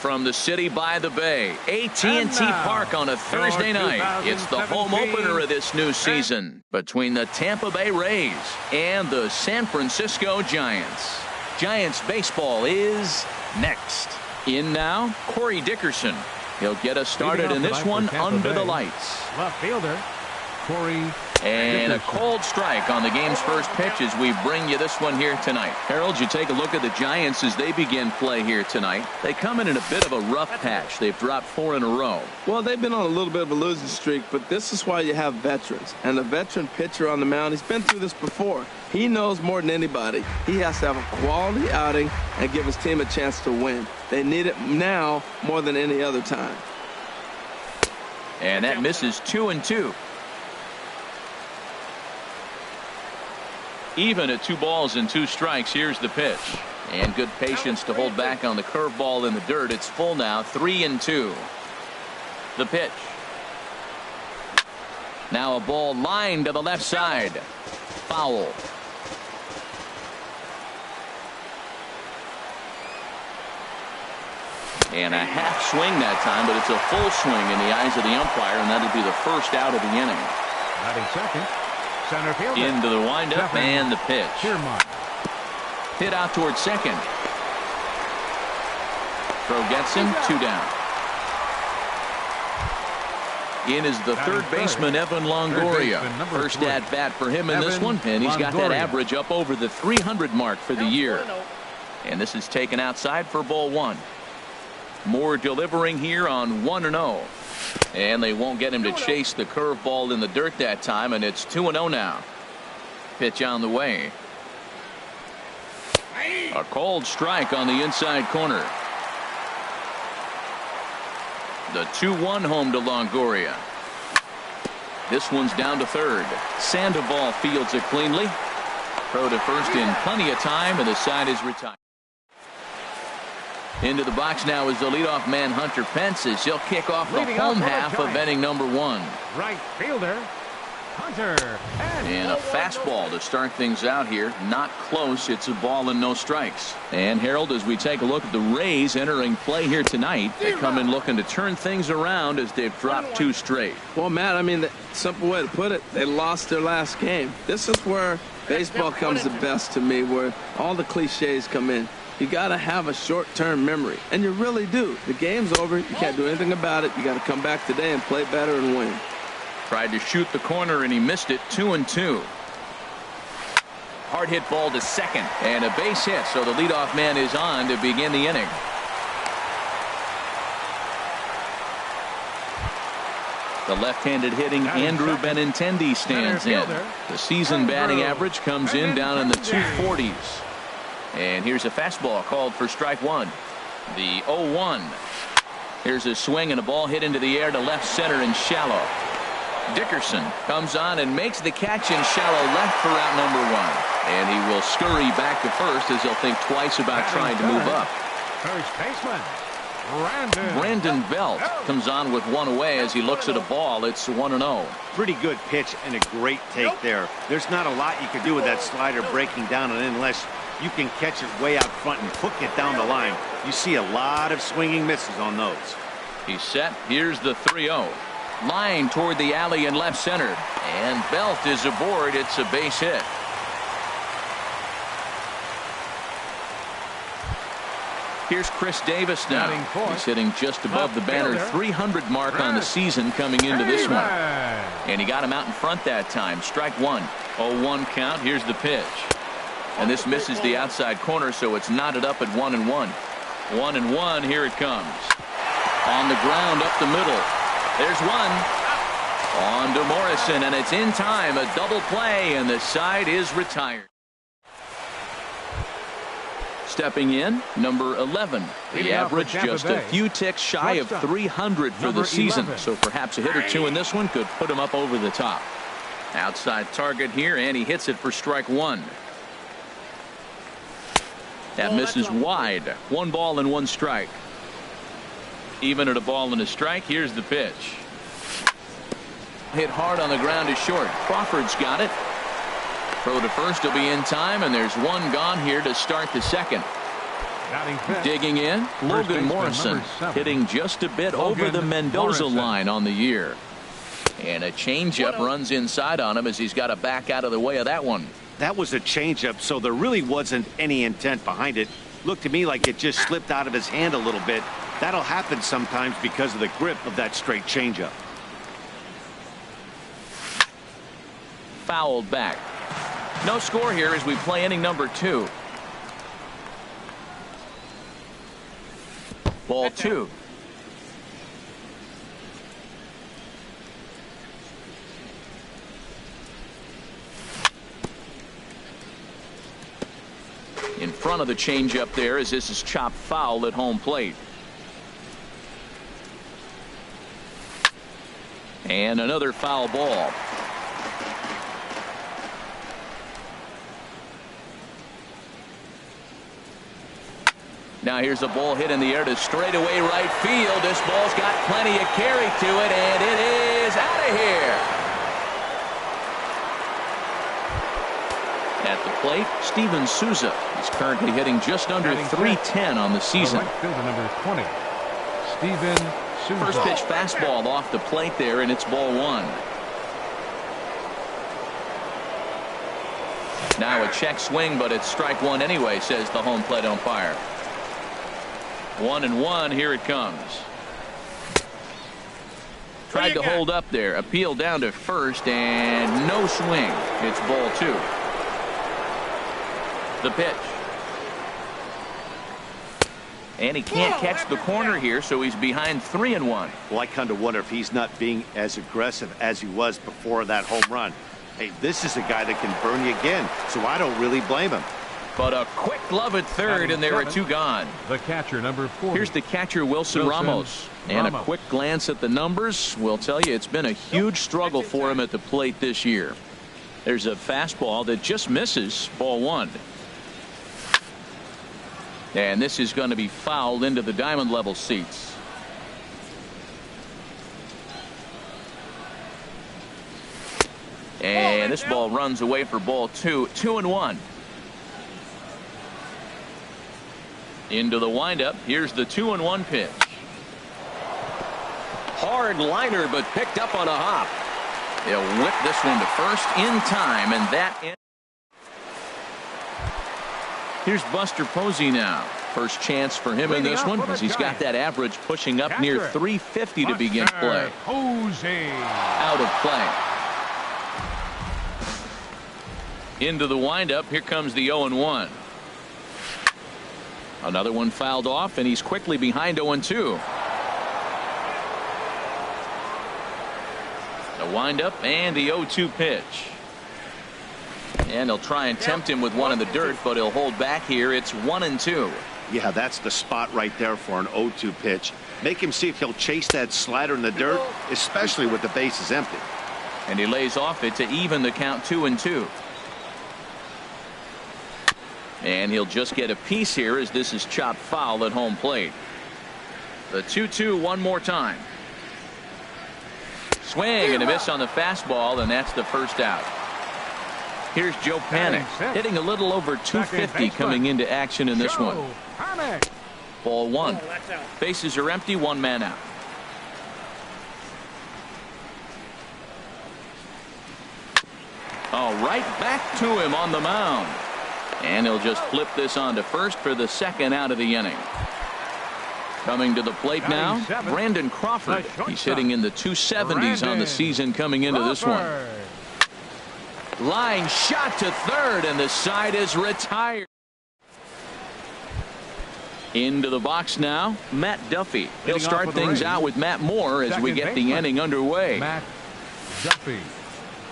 from the city by the bay, AT&T Park on a Thursday night. It's the home opener of this new season between the Tampa Bay Rays and the San Francisco Giants. Giants baseball is next. In now, Corey Dickerson. He'll get us started in this one under the lights. Left fielder, Corey. And a cold strike on the game's first pitch as we bring you this one here tonight. Harold, you take a look at the Giants as they begin play here tonight. They come in a bit of a rough patch. They've dropped 4 in a row. Well, they've been on a little bit of a losing streak, but this is why you have veterans. And a veteran pitcher on the mound, he's been through this before. He knows more than anybody. He has to have a quality outing and give his team a chance to win. They need it now more than any other time. And that misses 2-2. Even at 2 balls and 2 strikes. Here's the pitch. And good patience to hold back on the curveball in the dirt. It's full now, 3-2. The pitch. Now a ball lined to the left side. Foul. And a half swing that time, but it's a full swing in the eyes of the umpire, and that'll be the first out of the inning. Batting second. Center fielder. Into the windup and the pitch. Hit out towards second. Throw gets him, 2 down. In is the third baseman, Evan Longoria. First at bat for him in this one, and he's got that average up over the 300 mark for the year. And this is taken outside for ball 1. Moore delivering here on 1-0. And they won't get him to chase the curveball in the dirt that time, and it's 2-0 now. Pitch on the way. A cold strike on the inside corner. The 2-1 home to Longoria. This one's down to third. Sandoval fields it cleanly. Throw to first in plenty of time, and the side is retired. Into the box now is the leadoff man, Hunter Pence, as he'll kick off the home half of inning number 1. Right fielder, Hunter. And a fastball to start things out here. Not close. It's a ball and no strikes. And Harold, as we take a look at the Rays entering play here tonight, they come in looking to turn things around as they've dropped 2 straight. Well, Matt, I mean, the simple way to put it, they lost their last game. This is where baseball comes the best to me, where all the cliches come in. You got to have a short-term memory, and you really do. The game's over. You can't do anything about it. You got to come back today and play better and win. Tried to shoot the corner, and he missed it. 2-2. Hard hit ball to second, and a base hit, so the leadoff man is on to begin the inning. The left-handed hitting Andrew Benintendi stands in. The season batting average comes in down in the 240s. And here's a fastball called for strike 1. The 0-1. Here's a swing and a ball hit into the air to left center and shallow. Dickerson comes on and makes the catch in shallow left for out number 1. And he will scurry back to first as he'll think twice about trying to move up. First baseman, Brandon Belt comes on with 1 away as he looks at a ball. It's 1-0. Pretty good pitch and a great take there. There's not a lot you can do with that slider breaking down and in unless you can catch it way out front and hook it down the line. You see a lot of swinging misses on those. He's set. Here's the 3-0. Line toward the alley in left center. And Belt is aboard. It's a base hit. Here's Chris Davis now. He's hitting just above the banner 300 mark on the season coming into this one. And he got him out in front that time. Strike 1. 0-1 count. Here's the pitch. And this misses the outside corner, so it's knotted up at 1-1. 1-1. Here it comes. On the ground up the middle. There's one. On to Morrison, and it's in time. A double play, and the side is retired. Stepping in, number 11. The average just a few ticks shy of 300 for the season. So perhaps a hit or 2 in this one could put him up over the top. Outside target here, and he hits it for strike 1. That misses wide. 1 ball and 1 strike. Even at a ball and a strike. Here's the pitch. Hit hard on the ground is short. Crawford's got it. Throw to first will be in time, and there's 1 gone here to start the second. Digging in, Logan Morrison hitting just a bit over the Mendoza line on the year. And a changeup runs inside on him as he's got to back out of the way of that one. That was a changeup, so there really wasn't any intent behind it. Looked to me like it just slipped out of his hand a little bit. That'll happen sometimes because of the grip of that straight changeup. Fouled back. No score here as we play inning number 2. Ball 2. In front of the changeup there as this is chopped foul at home plate. And another foul ball. Now here's a ball hit in the air to straightaway right field. This ball's got plenty of carry to it, and it is out of here. At the plate, Steven Souza is currently hitting just under .310 on the season. Right fielder number 20, Steven Souza. First pitch fastball off the plate there, and it's ball 1. Now a check swing, but it's strike 1 anyway, says the home plate umpire. 1-1, here it comes. Tried to hold up there, appeal down to first, and no swing. It's ball 2. The pitch. And he can't catch the corner here, so he's behind 3-1. Well, I kind of wonder if he's not being as aggressive as he was before that home run. Hey, this is a guy that can burn you again, so I don't really blame him. But a quick glove at third, and there are 2 gone. The catcher, number 4. Here's the catcher, Wilson Ramos. And a quick glance at the numbers will tell you it's been a huge struggle for him at the plate this year. There's a fastball that just misses, ball 1. And this is going to be fouled into the diamond level seats. And this ball runs away for ball 2. 2-1. Into the windup. Here's the 2-1 pitch. Hard liner, but picked up on a hop. They'll whip this one to first in time, and that. Here's Buster Posey now. First chance for him in this one as he's got that average pushing up near 350 to begin play. Out of play. Into the windup. Here comes the 0-1. Another one fouled off, and he's quickly behind 0-2. The windup and the 0-2 pitch. And they'll try and tempt him with one in the dirt, but he'll hold back here. It's 1-2. Yeah, that's the spot right there for an 0-2 pitch. Make him see if he'll chase that slider in the dirt, especially with the bases empty. And he lays off it to even the count 2-2. And he'll just get a piece here as this is chopped foul at home plate. The 2-2 one more time. Swing and a miss on the fastball, and that's the first out. Here's Joe Panik hitting a little over 250 coming into action in this one. Ball 1. Bases are empty, 1 man out. Oh, right back to him on the mound. And he'll just flip this on to first for the second out of the inning. Coming to the plate now, Brandon Crawford. He's hitting in the 270s on the season coming into this one. Line shot to third, and the side is retired. Into the box now, Matt Duffy. He'll start things out with Matt Moore as we get the inning underway. Matt Duffy.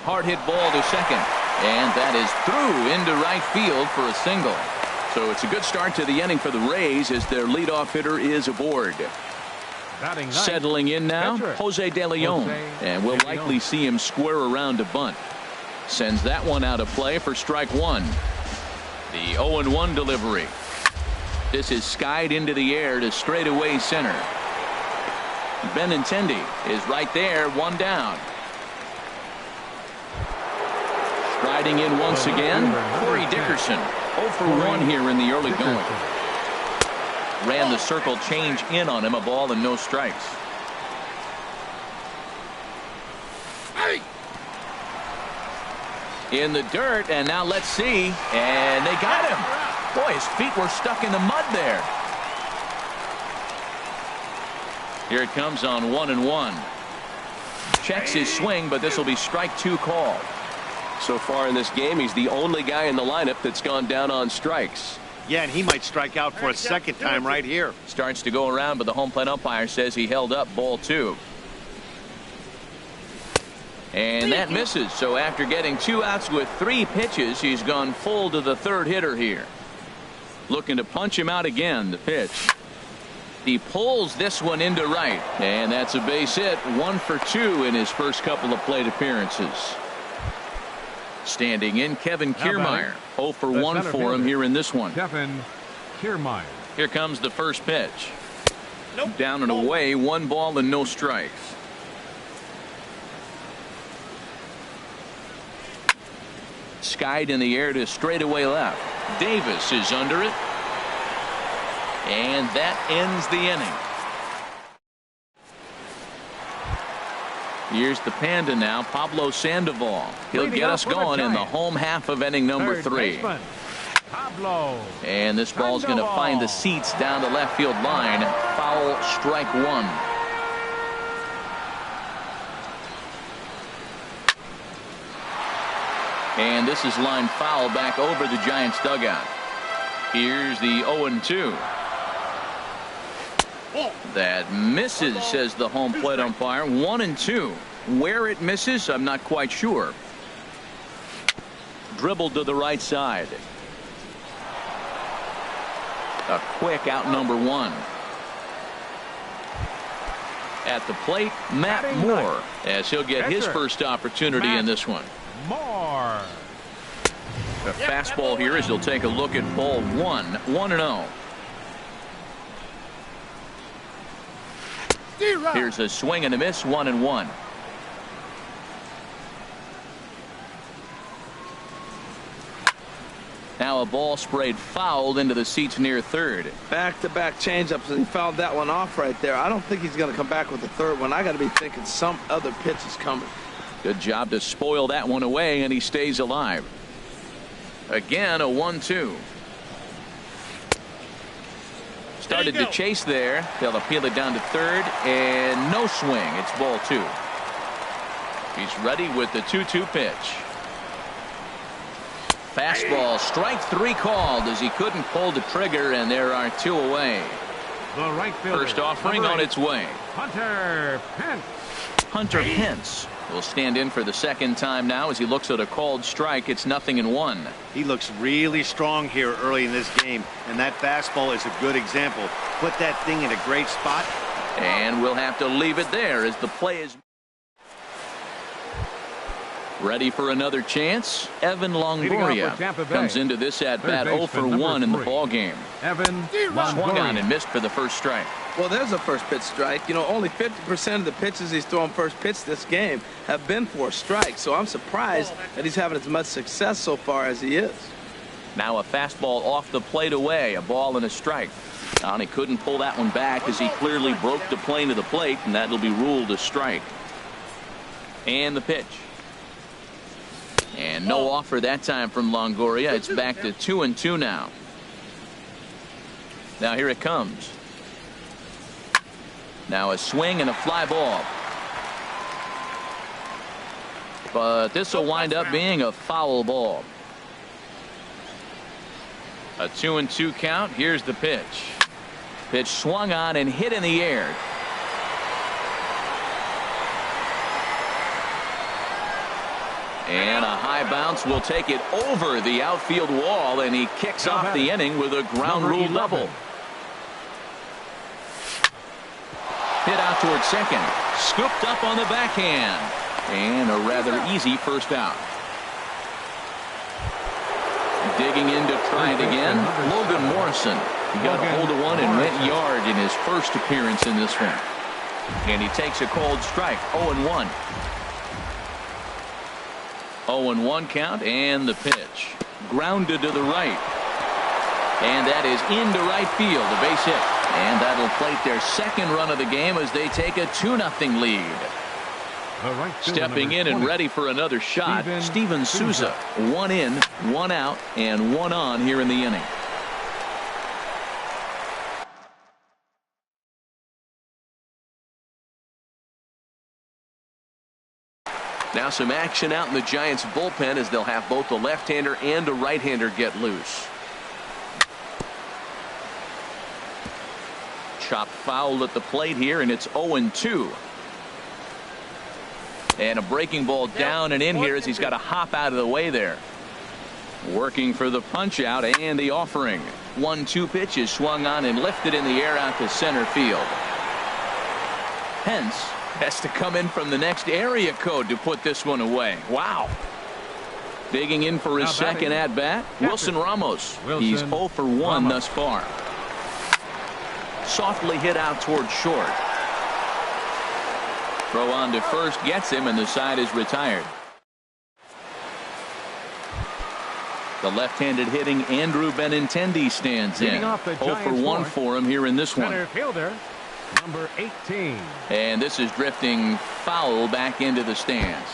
Hard hit ball to second. And that is through into right field for a single. So it's a good start to the inning for the Rays as their leadoff hitter is aboard. Settling in now, Jose De Leon. And we'll likely see him square around to bunt. Sends that one out of play for strike 1. The 0-1 delivery. This is skied into the air to straightaway center. Benintendi is right there, 1 down. Riding in once again, Corey Dickerson. 0 for 1 here in the early going. ran the circle change in on him. A ball and no strikes. In the dirt, and now let's see, and they got him. Boy, his feet were stuck in the mud there. Here it comes on 1-1. Checks his swing, but this will be strike 2 call. So far in this game, he's the only guy in the lineup that's gone down on strikes. Yeah, and he might strike out for a second time right here. Starts to go around, but the home plate umpire says he held up ball 2. And that misses. So after getting 2 outs with 3 pitches, he's gone full to the 3rd hitter here. Looking to punch him out again. The pitch. He pulls this one into right. And that's a base hit. 1 for 2 in his first couple of plate appearances. Standing in, Kevin Kiermaier. 0 for 1 for him here in this one. Kevin Kiermaier. Here comes the first pitch. Down and away. 1 ball and no strikes. Skied in the air to straightaway left. Davis is under it. And that ends the inning. Here's the Panda now, Pablo Sandoval. He'll get us going in the home half of inning number 3. Pablo. And this ball's going to find the seats down the left field line. Foul, strike 1. And this is line foul back over the Giants dugout. Here's the 0-2. That misses, says the home plate umpire. 1-2. Where it misses, I'm not quite sure. Dribbled to the right side. A quick out number 1. At the plate, Matt Moore, as he'll get his first opportunity in this one. Moore. A fastball here as he'll take a look at ball 1. 1-0. Here's a swing and a miss. 1-1. Now a ball sprayed foul into the seats near third. Back-to-back changeups, and he fouled that one off right there. I don't think he's going to come back with the third one. I got to be thinking some other pitch is coming. Good job to spoil that one away, and he stays alive. Again, a 1-2. Started to chase there. They'll appeal it down to third, and no swing. It's ball 2. He's ready with the 2-2 pitch. Fastball, strike 3 called as he couldn't pull the trigger, and there are 2 away. The right fielder, first offering on its way. Hunter Pence. Hunter Pence will stand in for the second time now as he looks at a called strike. It's 0-1. He looks really strong here early in this game, and that fastball is a good example. Put that thing in a great spot. And we'll have to leave it there as the play is ready for another chance. Evan Longoria comes into this at bat 0 for 1 in the ball game. Evan Swung on and missed for the first strike. Well, there's a first pitch strike. You know, only 50% of the pitches he's throwing first pitch this game have been for a strike. So I'm surprised that he's having as much success so far as he is. Now a fastball off the plate away, a ball and a strike. And he couldn't pull that one back as he clearly broke the plane to the plate, and that'll be ruled a strike. And the pitch. And no offer that time from Longoria. It's back to 2-2 now. Now here it comes. Now a swing and a fly ball. But this will wind up being a foul ball. A 2-2 count. Here's the pitch. Pitch swung on and hit in the air. And a high bounce will take it over the outfield wall, and he kicks off the inning with a ground rule double. Hit out towards second. Scooped up on the backhand. And a rather easy first out. Digging in to try it again, Logan Morrison. He got a hold of one and went yard in his first appearance in this one. And he takes a cold strike. 0-1. 0-1 count, and the pitch. Grounded to the right. And that is into right field, a base hit. And that'll plate their second run of the game as they take a 2-0 lead. Stepping in and ready for another shot, Steven Souza. 1 in, 1 out, and 1 on here in the inning. Now some action out in the Giants bullpen as they'll have both a left-hander and a right-hander get loose. Chop foul at the plate here, and it's 0-2. And a breaking ball down and in here as he's got to hop out of the way there. Working for the punch out and the offering. 1-2 pitch is swung on and lifted in the air out to center field. Pence has to come in from the next area code to put this one away. Wow. Digging in for his second at bat, Wilson Ramos. He's 0 for 1 thus far. Softly hit out toward short. Throw on to first gets him, and the side is retired. The left-handed hitting Andrew Benintendi stands in. 0 for 1 for him here in this one. Center fielder, number 18. And this is drifting foul back into the stands.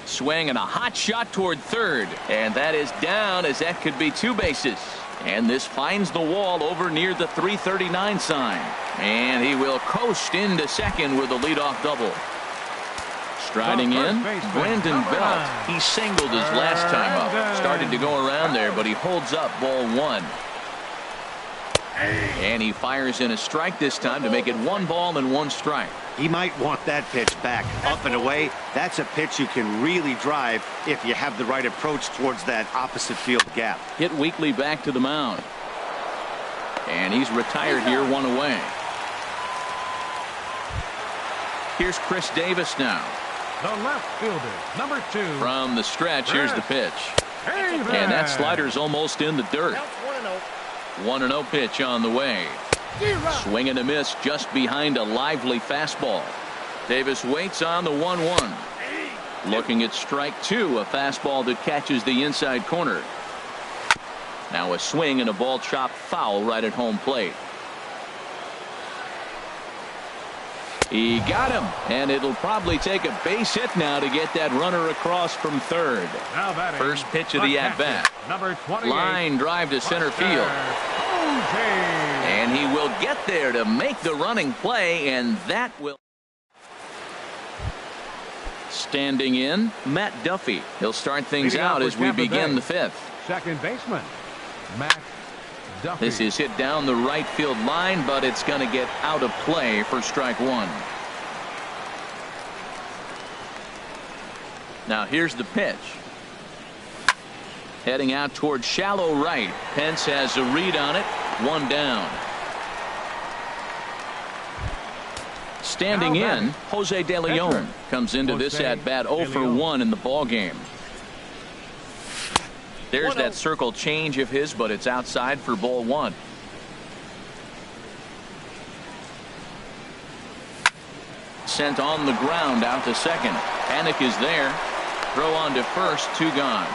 Swing and a hot shot toward third, and that is down as that could be 2 bases. And this finds the wall over near the 339 sign, and he will coast into second with a leadoff double. Striding in, Brandon Belt. He singled his last time up. Started to go around there, but he holds up ball 1. And he fires in a strike this time to make it 1 ball and 1 strike. He might want that pitch back up and away. That's a pitch you can really drive if you have the right approach towards that opposite field gap. Hit weakly back to the mound. And he's retired here, 1 away. Here's Chris Davis now. The left fielder, number 2. From the stretch, here's the pitch. And that slider's almost in the dirt. 1-0 pitch on the way. Swing and a miss just behind a lively fastball. Davis waits on the 1-1. Looking at strike 2, a fastball that catches the inside corner. Now a swing and a ball chopped foul right at home plate. He got him, and it'll probably take a base hit now to get that runner across from third. First pitch of the at-bat. Line drive to center field. And he will get there to make the running play, and that will. Standing in, Matt Duffy. He'll start things out as we begin the 5th. Second baseman, Matt Duffy. This is hit down the right field line, but it's going to get out of play for strike 1. Now here's the pitch. Heading out towards shallow right. Pence has a read on it. 1 down. Standing in, Jose De Leon comes into this at bat 0 for 1 in the ball game. There's that circle change of his, but it's outside for ball 1. Sent on the ground out to second. Panic is there. Throw on to first, 2 gone.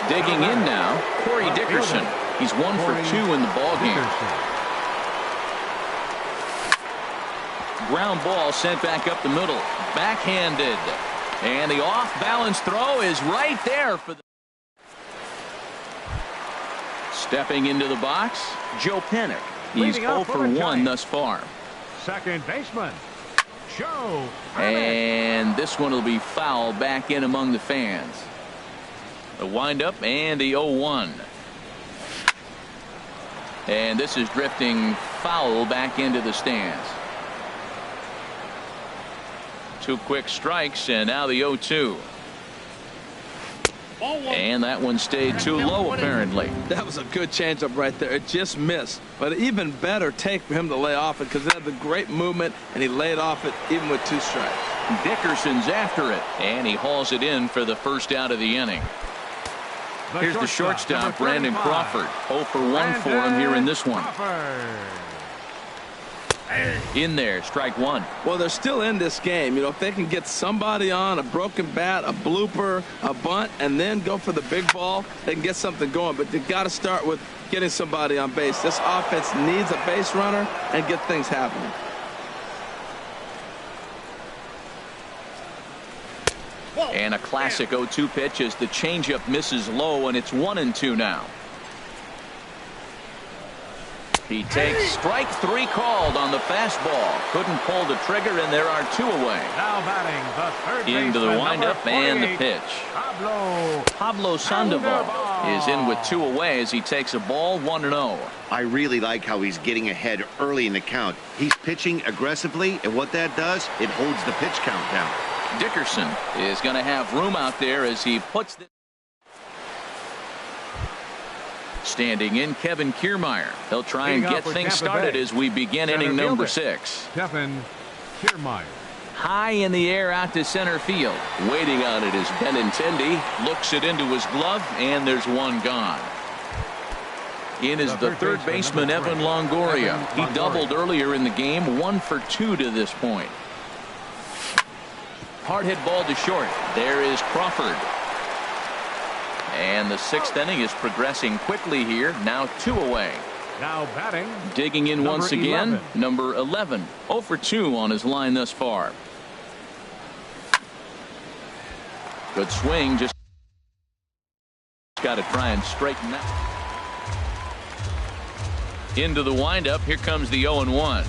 Digging in now, Corey Dickerson. He's 1 for 2 in the ball game. Ground ball sent back up the middle. Backhanded. And the off-balance throw is right there for the. Stepping into the box, Joe Panic. He's 0 for 1 thus far. Second baseman, Joe Panic. And this one will be foul back in among the fans. The windup and the 0-1. And this is drifting foul back into the stands. 2 quick strikes, and now the 0-2. And that one stayed too low, apparently. That was a good changeup right there. It just missed. But even better take for him to lay off it because it had the great movement, and he laid off it even with 2 strikes. Dickerson's after it, and he hauls it in for the first out of the inning. Here's the shortstop, Brandon Crawford. 0 for 1 for him here in this one. In there, strike one. Well, they're still in this game. You know, if they can get somebody on, a broken bat, a blooper, a bunt, and then go for the big ball, they can get something going. But they've got to start with getting somebody on base. This offense needs a base runner and get things happening. And a classic 0-2 pitch as the changeup misses low, and it's 1-2 now. He takes strike three called on the fastball. Couldn't pull the trigger, and there are two away. Now batting the third Into the windup and the pitch. Pablo Sandoval is in with two away as he takes a ball 1-0. I really like how he's getting ahead early in the count. He's pitching aggressively, and what that does, it holds the pitch count down. Dickerson is going to have room out there as he puts the... Standing in, Kevin Kiermaier. He'll try and get things started as we begin inning number 6. Kevin Kiermaier. High in the air out to center field. Waiting on it is Benintendi. Looks it into his glove, and there's one gone. In is the third baseman, Evan Longoria. He doubled earlier in the game, 1 for 2 to this point. Hard hit ball to short. There is Crawford. And the 6th inning is progressing quickly here. Now 2 away. Now batting. Digging in once again. 11. Number 11. 0 for 2 on his line thus far. Good swing. Just got to try and straighten that. Into the windup. Here comes the 0-1.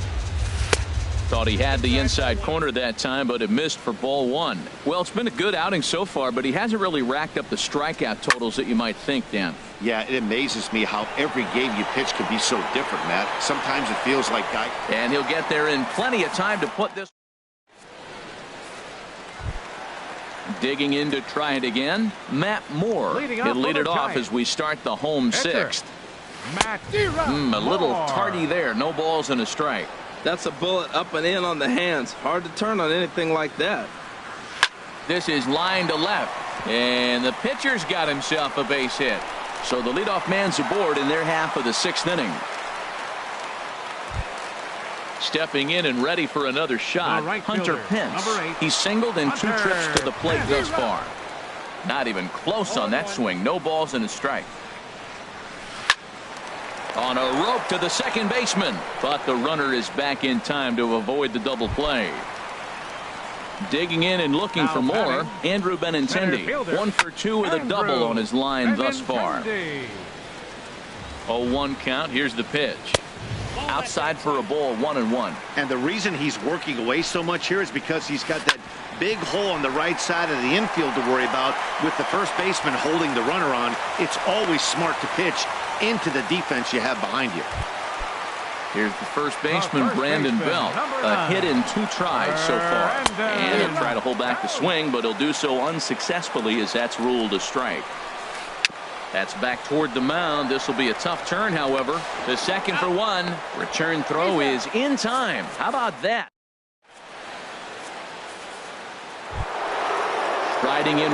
Thought he had the inside corner that time, but it missed for ball 1. Well, it's been a good outing so far, but he hasn't really racked up the strikeout totals that you might think, Dan. Yeah, it amazes me how every game you pitch can be so different, Matt. Sometimes it feels like guy. And he'll get there in plenty of time to put this. Digging in to try it again, Matt Moore. He'll lead it off as we start the home 6th. A little tardy there. No balls and a strike. That's a bullet up and in on the hands. Hard to turn on anything like that. This is line to left. And the pitcher's got himself a base hit. So the leadoff man's aboard in their half of the 6th inning. Stepping in and ready for another shot, Hunter Pence. He's singled in 2 trips to the plate thus far. Not even close on that swing. No balls and a strike. On a rope to the second baseman, but the runner is back in time to avoid the double play. Digging in and looking for more, Andrew Benintendi. 1 for 2 with a double on his line thus far. 0-1 count. Here's the pitch. Outside for a ball, 1-1. And the reason he's working away so much here is because he's got that big hole on the right side of the infield to worry about. With the first baseman holding the runner on, it's always smart to pitch into the defense you have behind you. Here's the first baseman, Brandon Belt. A hit in 2 tries so far. And he'll try to hold back the swing, but he'll do so unsuccessfully as that's ruled a strike. That's back toward the mound. This will be a tough turn, however. The second for 1. Return throw is in time. How about that? Striding in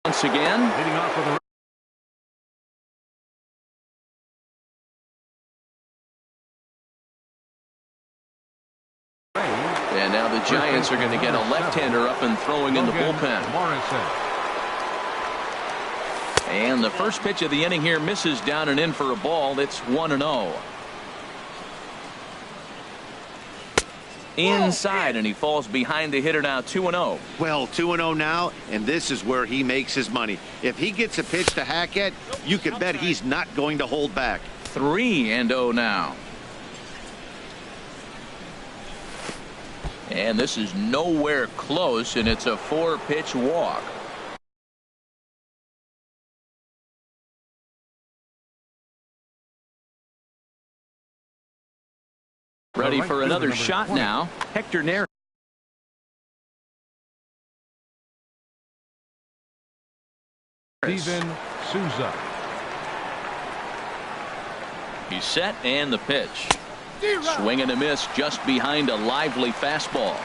once again. Leading off with a and now the Giants are going to get a left-hander up and throwing in the bullpen. And the first pitch of the inning here misses down and in for a ball. It's 1-0. Inside, and he falls behind the hitter now. 2-0. Well, 2-0 now, and this is where he makes his money. If he gets a pitch to hack at, you can bet he's not going to hold back. 3-0 now. And this is nowhere close, and it's a 4-pitch walk. Ready for another shot now. Hector Neris. Steven Souza. He's set, and the pitch. Swing and a miss just behind a lively fastball.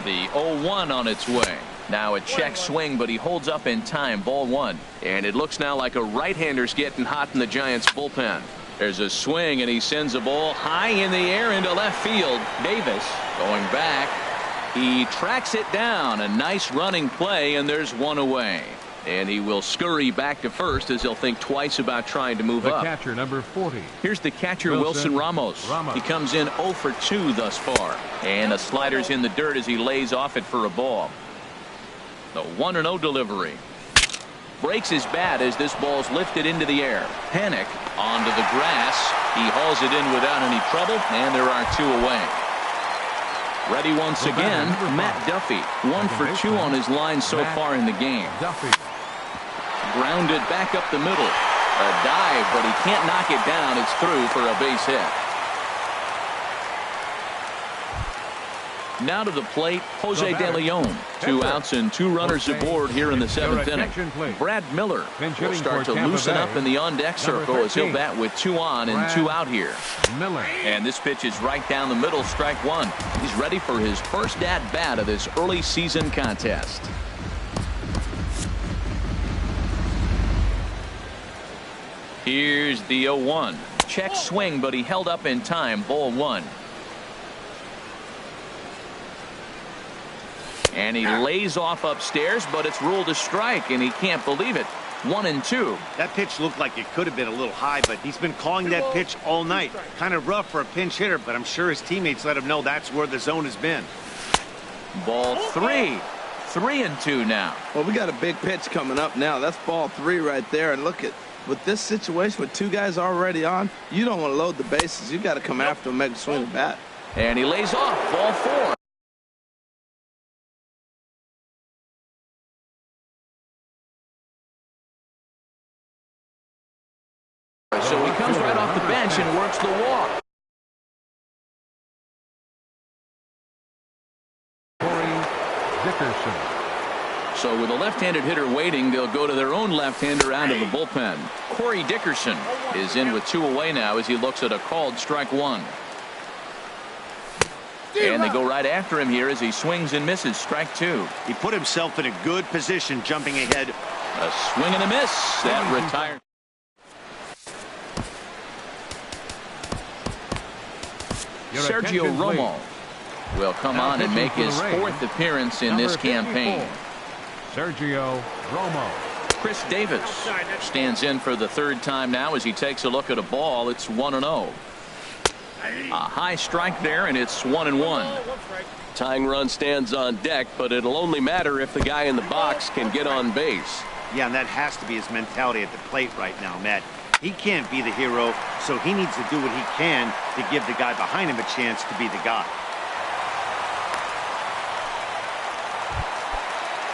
The 0-1 on its way. Now a check swing, but he holds up in time. Ball 1. And it looks now like a right-hander's getting hot in the Giants bullpen. There's a swing, and he sends a ball high in the air into left field. Davis going back. He tracks it down. A nice running play, and there's one away. And he will scurry back to first as he'll think twice about trying to move the up. Catcher number 40. Here's the catcher, Wilson Ramos. He comes in 0 for 2 thus far. And the slider's in the dirt as he lays off it for a ball. The 1-0 delivery. Breaks his bat as this ball's lifted into the air. Panic onto the grass. He hauls it in without any trouble, and there are 2 away. Ready once again, Matt Duffy. 1 for 2 on his line so far in the game. Duffy. Grounded back up the middle. A dive, but he can't knock it down. It's through for a base hit. Now to the plate, Jose De Leon. 2 outs and 2 runners aboard here in the 7th inning. Brad Miller will start to loosen up in the on-deck circle as he'll bat with 2 on and 2 out here. And this pitch is right down the middle, strike 1. He's ready for his first at-bat of this early season contest. Here's the 0-1. Check swing, but he held up in time. Ball 1. And he lays off upstairs, but it's ruled a strike, and he can't believe it. 1-2. That pitch looked like it could have been a little high, but he's been calling that pitch all night. Kind of rough for a pinch hitter, but I'm sure his teammates let him know that's where the zone has been. Ball 3. 3-2 now. Well, we got a big pitch coming up now. That's ball 3 right there. And look at, with this situation with 2 guys already on, you don't want to load the bases. You got to come after him, make him swing the bat. And he lays off. Ball 4. So he comes right off the bench and works the walk. Dickerson. So with a left-handed hitter waiting, they'll go to their own left-hander out of the bullpen. Corey Dickerson is in with 2 away now as he looks at a called strike 1. And they go right after him here as he swings and misses. Strike 2. He put himself in a good position jumping ahead. A swing and a miss. That retired. Sergio Romo will come on and make his 4th appearance in this campaign. Sergio Romo. Chris Davis stands in for the 3rd time now as he takes a look at a ball. It's 1-0. A high strike there, and it's 1-1. Tying run stands on deck, but it'll only matter if the guy in the box can get on base. Yeah, and that has to be his mentality at the plate right now, Matt. He can't be the hero, so he needs to do what he can to give the guy behind him a chance to be the guy.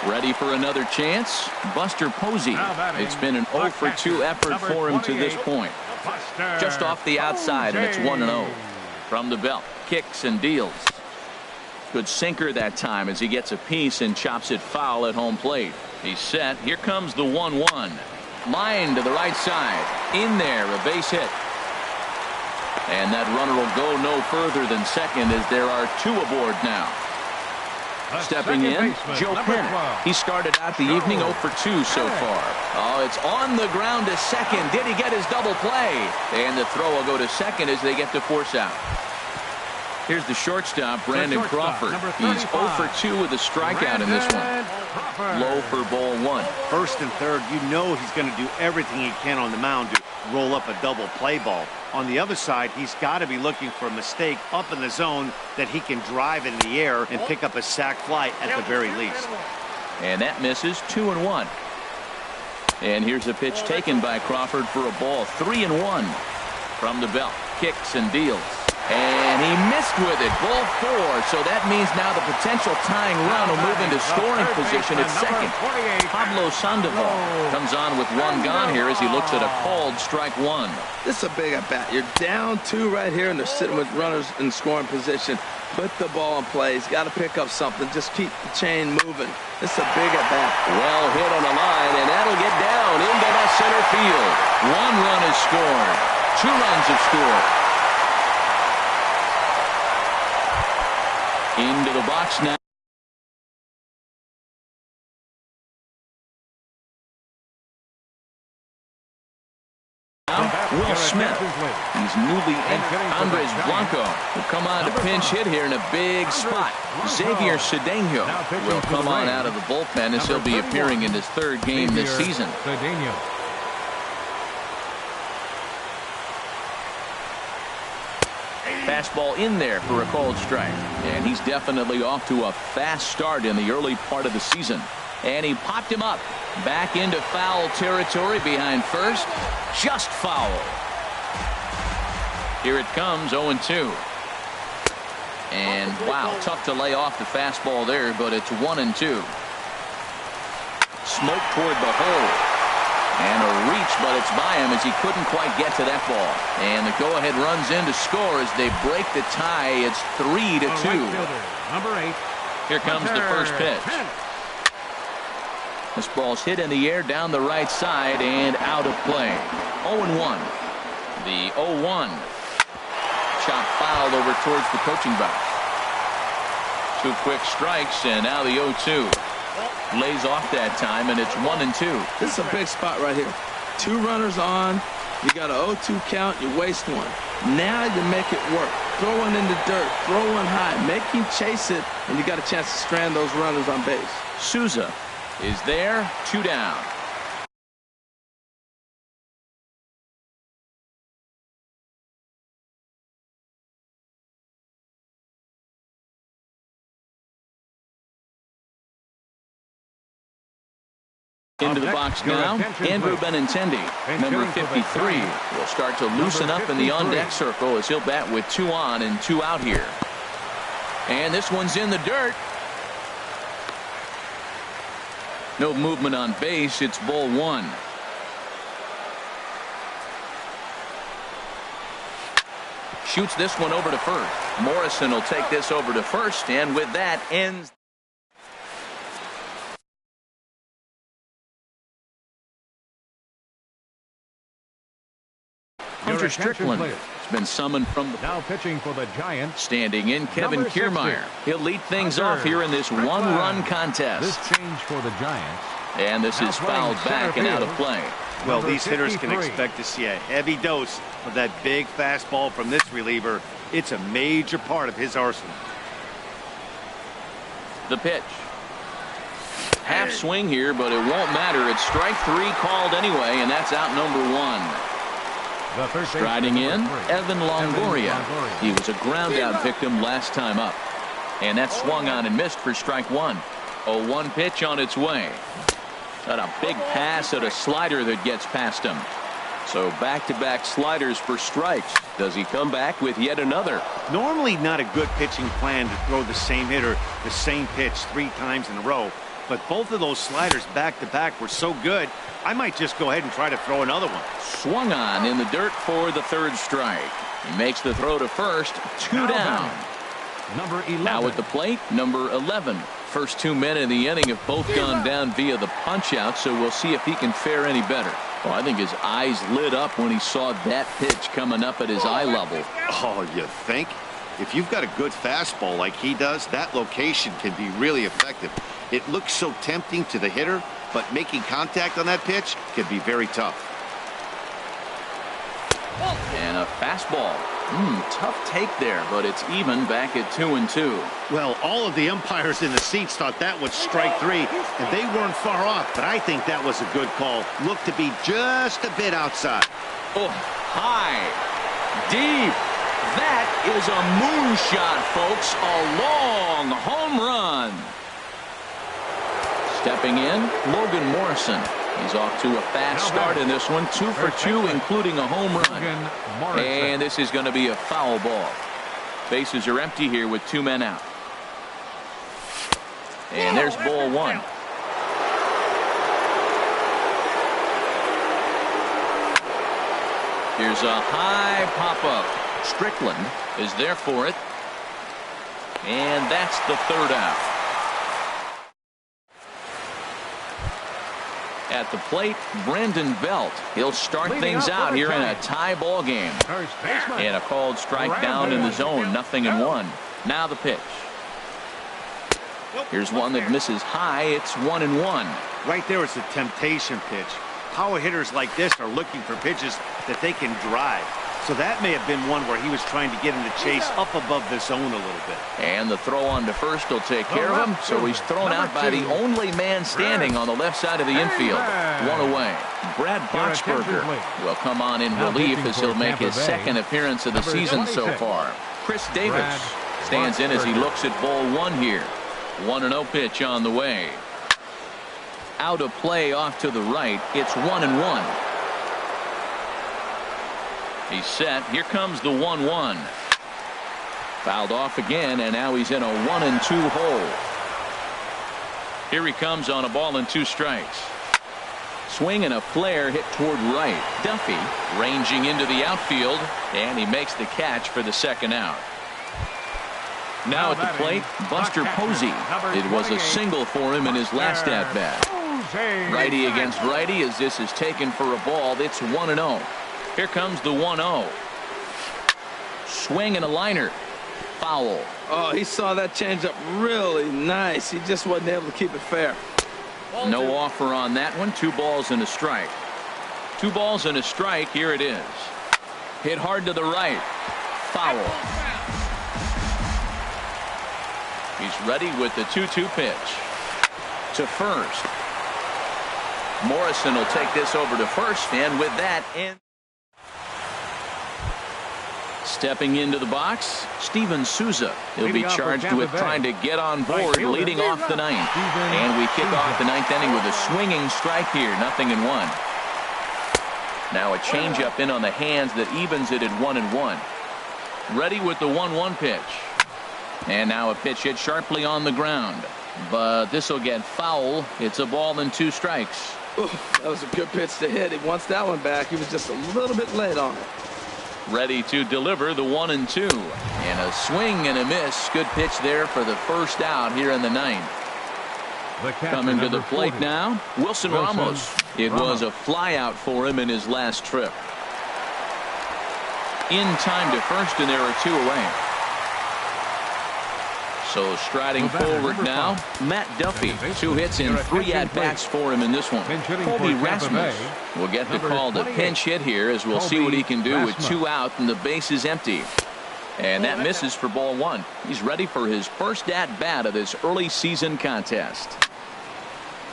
Ready for another chance? Buster Posey. It's been an 0 for 2 effort for him to this point. Just off the outside, and it's 1-0. From the belt, kicks and deals. Good sinker that time as he gets a piece and chops it foul at home plate. He's set. Here comes the 1-1. Line to the right side. In there, a base hit. And that runner will go no further than second as there are 2 aboard now. Stepping in, Joe Penn. He started out the evening 0 for 2 so far. Oh, it's on the ground to second. Did he get his double play? And the throw will go to second as they get to force out. Here's the shortstop, Brandon Crawford. He's 0 for 2 with a strikeout in this one. Low for ball 1. First and third, you know he's going to do everything he can on the mound to roll up a double play ball. On the other side, he's got to be looking for a mistake up in the zone that he can drive in the air and pick up a sac fly at the very least. And that misses. 2-1. And here's a pitch taken by Crawford for a ball. 3-1. From the belt, kicks and deals. And he missed with it. Ball 4. So that means now the potential tying run will move into scoring position at second. Pablo Sandoval comes on with 1 gone here as he looks at a called strike 1. This is a big at bat. You're down 2 right here, and they're sitting with runners in scoring position. Put the ball in play. He's got to pick up something. Just keep the chain moving. This is a big at bat. Well hit on the line, and that'll get down into left center field. 1 run is scored. 2 runs have scored. Into the box now. Will Smith. his newly Andres Blanco will come on to pinch hit here in a big spot. Xavier Cedeno will come on out of the bullpen as he'll be appearing in his third game this season. Fastball in there for a called strike. And he's definitely off to a fast start in the early part of the season. And he popped him up. Back into foul territory behind first. Just foul. Here it comes, 0-2. And wow, tough to lay off the fastball there, but it's 1-2. Smoke toward the hole. And a reach, but it's by him as he couldn't quite get to that ball. And the go-ahead runs in to score as they break the tie. It's 3-2. Number 8. Here comes the first pitch. This ball's hit in the air down the right side and out of play. 0-1. The 0-1. Chop fouled over towards the coaching box. 2 quick strikes, and now the 0-2. Lays off that time, and it's 1-2. This is a big spot right here. 2 runners on. You got an 0-2 count. You waste one. Now you make it work. Throw one in the dirt. Throw one high. Make him chase it, and you got a chance to strand those runners on base. Souza is there. 2 down. Into the box now, Andrew Benintendi, number 53, will start to loosen up in the on-deck circle as he'll bat with 2 on and 2 out here. And this one's in the dirt. No movement on base. It's ball 1. Shoots this one over to first. Morrison will take this over to first, and with that ends. Hunter Strickland has been summoned from the now pitching for the Giants. Standing in, Kevin Kiermaier. He'll lead things off here in this one-run contest. This change for the Giants. And this is fouled back and out of play. Well, these hitters can expect to see a heavy dose of that big fastball from this reliever. It's a major part of his arsenal. The pitch. Half swing here, but it won't matter. It's strike 3 called anyway, and that's out number 1. Striding in, Evan Longoria. He was a ground-out victim last time up. And that swung on and missed for strike 1. 0-1 pitch on its way. Got a big pass at a slider that gets past him. So back-to-back sliders for strikes. Does he come back with yet another? Normally not a good pitching plan to throw the same hitter the same pitch 3 times in a row. But both of those sliders back-to-back were so good, I might just go ahead and try to throw another one. Swung on in the dirt for the 3rd strike. He makes the throw to first. 2 down. Number 11. Now at the plate, number 11. First 2 men in the inning have both gone down via the punch-out, so we'll see if he can fare any better. Well, I think his eyes lit up when he saw that pitch coming up at his eye level. Oh, you think? If you've got a good fastball like he does, that location can be really effective. It looks so tempting to the hitter, but making contact on that pitch can be very tough. And a fastball. Tough take there, but it's even back at 2-2. Well, all of the umpires in the seats thought that was strike 3, and they weren't far off, but I think that was a good call. Looked to be just a bit outside. Oh, high, deep. That is a moonshot, folks. A long home run. Stepping in, Logan Morrison. He's off to a fast start in this one. 2 for 2, including a home run. And this is going to be a foul ball. Bases are empty here with 2 men out. And there's ball 1. Here's a high pop-up. Strickland is there for it. And that's the 3rd out. At the plate, Brandon Belt. He'll start things out here in a tie ball game. And a called strike down in the zone, 0-1. Now the pitch. Here's one that misses high. It's 1-1. Right there is a temptation pitch. Power hitters like this are looking for pitches that they can drive. So that may have been one where he was trying to get him to chase up above the zone a little bit. And the throw on to first will take care of him. So he's thrown out by the only man standing on the left side of the infield. One away. Brad Boxberger will come on in relief as he'll make his second appearance of the season so far. Chris Davis stands in as he looks at ball one here. 1-0 pitch on the way. Out of play off to the right. It's 1-1. He's set. Here comes the 1-1. Fouled off again, and now he's in a 1-2 hole. Here he comes on a ball and 2 strikes. Swing and a flare hit toward right. Duffy ranging into the outfield, and he makes the catch for the second out. Now at the plate, Buster Posey. It was a single for him in his last at-bat. Righty against righty as this is taken for a ball. It's 1-0. Here comes the 1-0. Swing and a liner. Foul. Oh, he saw that changeup really nice. He just wasn't able to keep it fair. No offer on that one. 2 balls and a strike. 2 balls and a strike. Here it is. Hit hard to the right. Foul. He's ready with the 2-2 pitch. To first. Morrison will take this over to first, and with that, stepping into the box, Steven Souza. He'll be charged with trying to get on board, leading off the 9th. And we kick off the 9th inning with a swinging strike here, 0-1. Now a changeup in on the hands that evens it at 1-1. Ready with the 1-1 pitch. And now a pitch hit sharply on the ground. But this will get foul. It's a ball and 2 strikes. Ooh, that was a good pitch to hit. He wants that one back. He was just a little bit late on it. Ready to deliver the 1-2. And a swing and a miss. Good pitch there for the first out here in the 9th. Coming to the plate now, Wilson Ramos. It was a fly out for him in his last trip. In time to first, and there are 2 away. So striding forward now, Matt Duffy. 2 hits in 3 at-bats for him in this one. Colby Rasmus will get the call to pinch hit here as we'll see what he can do with 2 out and the base is empty. And that misses for ball 1. He's ready for his first at-bat of this early season contest.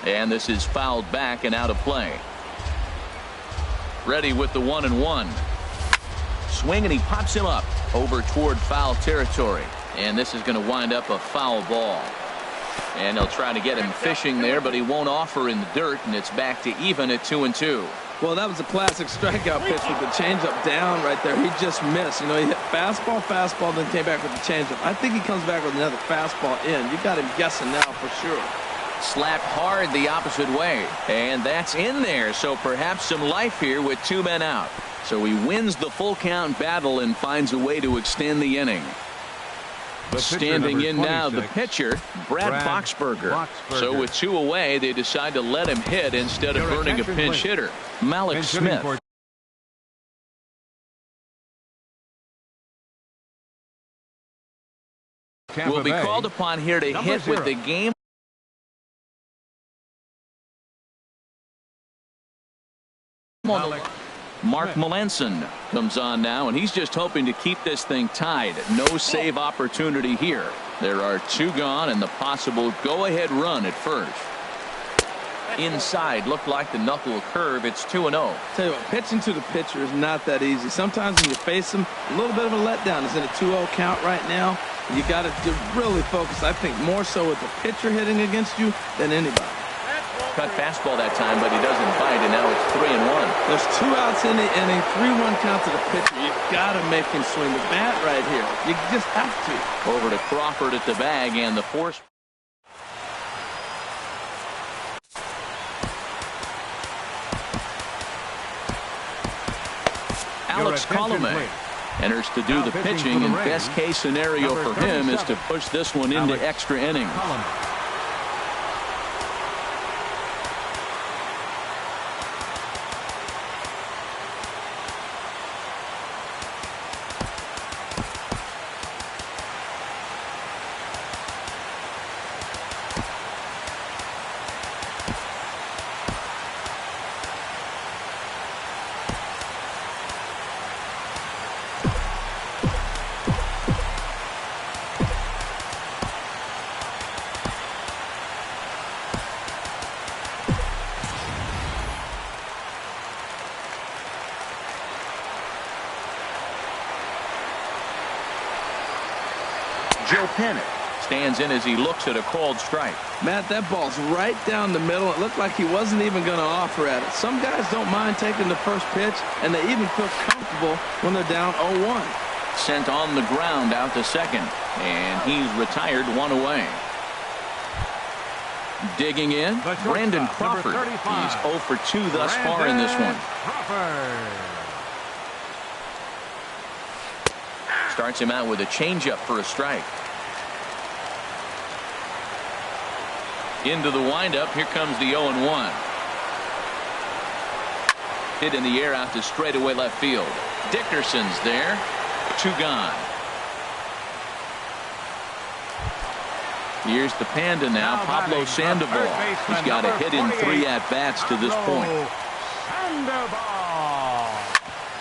And this is fouled back and out of play. Ready with the 1-1. Swing and he pops him up over toward foul territory. And this is going to wind up a foul ball. And they'll try to get him fishing there, but he won't offer in the dirt, and it's back to even at 2-2. Well, that was a classic strikeout pitch with the changeup down right there. He just missed. You know, he hit fastball, then came back with the changeup. I think he comes back with another fastball in. You got him guessing now for sure. Slapped hard the opposite way, and that's in there. So perhaps some life here with 2 men out. So he wins the full count battle and finds a way to extend the inning. Standing in now, the pitcher, Brad Boxberger. So with 2 away, they decide to let him hit instead of burning a pinch hitter, Malik Smith. Will be called upon here to hit with the game. Mark Melanson comes on now, and he's just hoping to keep this thing tied. No save opportunity here. There are 2 gone and the possible go-ahead run at first. Inside, looked like the knuckle curve. It's 2-0. Tell you what, pitching to the pitcher is not that easy. Sometimes when you face him, a little bit of a letdown. It's in a 2-0 count right now. You got to really focus, I think, more so with the pitcher hitting against you than anybody. Cut fastball that time, but he doesn't bite, and now it's 3-1. There's 2 outs in the inning, 3-1 count to the pitcher. You got to make him swing the bat right here. You just have to. Over to Crawford at the bag, and the force. Alex Colomé enters to do the pitching, and best case scenario for him is to push this one into extra innings. Joe Panic stands in as he looks at a called strike. Matt, that ball's right down the middle. It looked like he wasn't even going to offer at it. Some guys don't mind taking the first pitch, and they even feel comfortable when they're down 0-1. Sent on the ground out to second, and he's retired, one away. Digging in, Brandon Crawford. He's 0 for 2 thus far in this one. Starts him out with a changeup for a strike. Into the windup. Here comes the 0-1. Hit in the air out to straightaway left field. Dickerson's there. 2 gone. Here's the Panda now, Pablo Sandoval. He's got a hit in 3 at-bats to this point.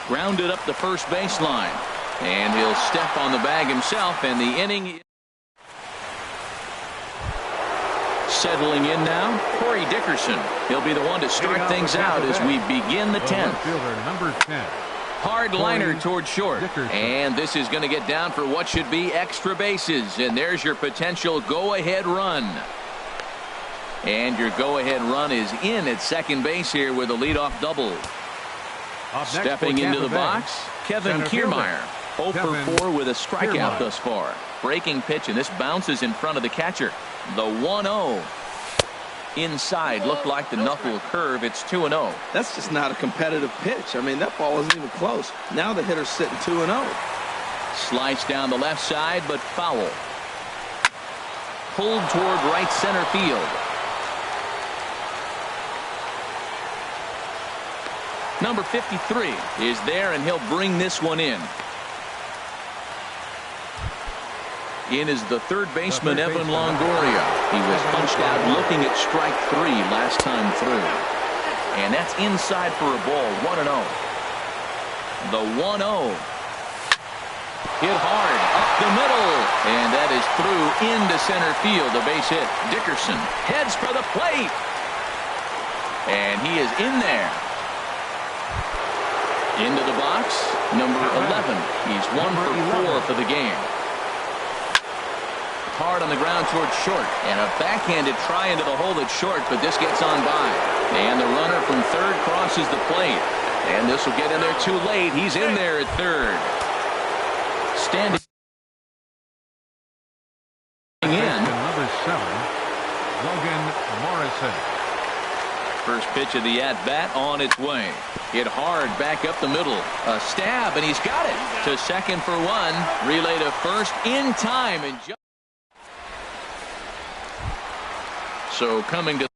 Grounded up the first baseline. And he'll step on the bag himself, and the inning. Settling in now, Corey Dickerson. He'll be the one to start things out as we begin the 10th. Number 10. Hard liner toward short. And this is going to get down for what should be extra bases. And there's your potential go-ahead run. And your go-ahead run is in at second base here with a leadoff double. Stepping into the box, Kevin Kiermaier. 0 for 4 with a strikeout thus far. Breaking pitch, and this bounces in front of the catcher. The 1-0. Inside, looked like the knuckle curve. It's 2-0. That's just not a competitive pitch. I mean, that ball wasn't even close. Now the hitter's sitting 2-0. Slice down the left side, but foul. Pulled toward right center field. Number 53 is there, and he'll bring this one in. In is the third baseman, Evan Longoria. He was punched out looking at strike 3 last time through. And that's inside for a ball, 1-0. The 1-0. Hit hard, up the middle. And that is through into center field, a base hit. Dickerson heads for the plate. And he is in there. Into the box, number 11. He's 1 for 4 for the game. Hard on the ground towards short, and a backhanded try into the hole that's short, but this gets on by. And the runner from third crosses the plate. And this will get in there too late. He's in there at third. Standing in. Number 7, Logan Morrison. First pitch of the at-bat on its way. Hit hard back up the middle. A stab, and he's got it. To second for 1. Relay to first in time. And so coming to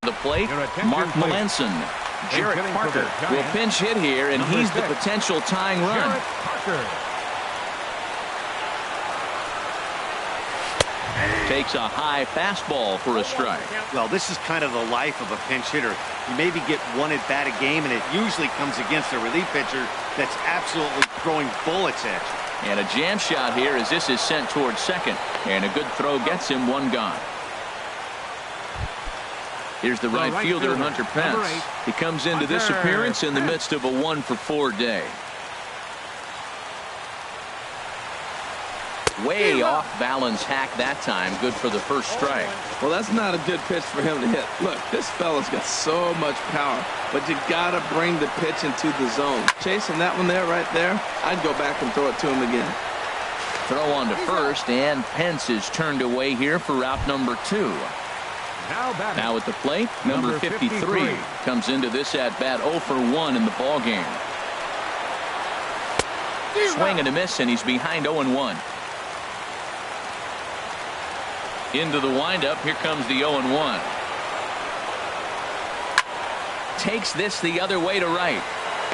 the plate, Mark Melanson. Jarrett Parker will pinch hit here, and he's the potential tying run. Takes a high fastball for a strike. Well, this is kind of the life of a pinch hitter. You maybe get 1 at bat a game, and it usually comes against a relief pitcher that's absolutely throwing bullets at you. And a jam shot here as this is sent towards second. And a good throw gets him 1 gone. Here's the right fielder, Hunter Pence. He comes into this appearance in the midst of a 1 for 4 day. Way off balance hack that time. Good for the first strike. Well, that's not a good pitch for him to hit. Look, this fella's got so much power, but you got to bring the pitch into the zone. Chasing that one there, right there, I'd go back and throw it to him again. Throw on to first, and Pence is turned away here for route number 2. Now at the plate, number 53 comes into this at-bat 0 for 1 in the ball game. Swing and a miss, and he's behind 0-1. Into the windup, here comes the 0-1. Takes this the other way to right.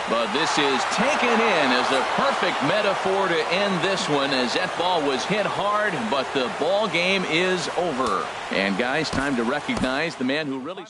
But this is taken in as a perfect metaphor to end this one, as that ball was hit hard, but the ball game is over. And guys, time to recognize the man who really...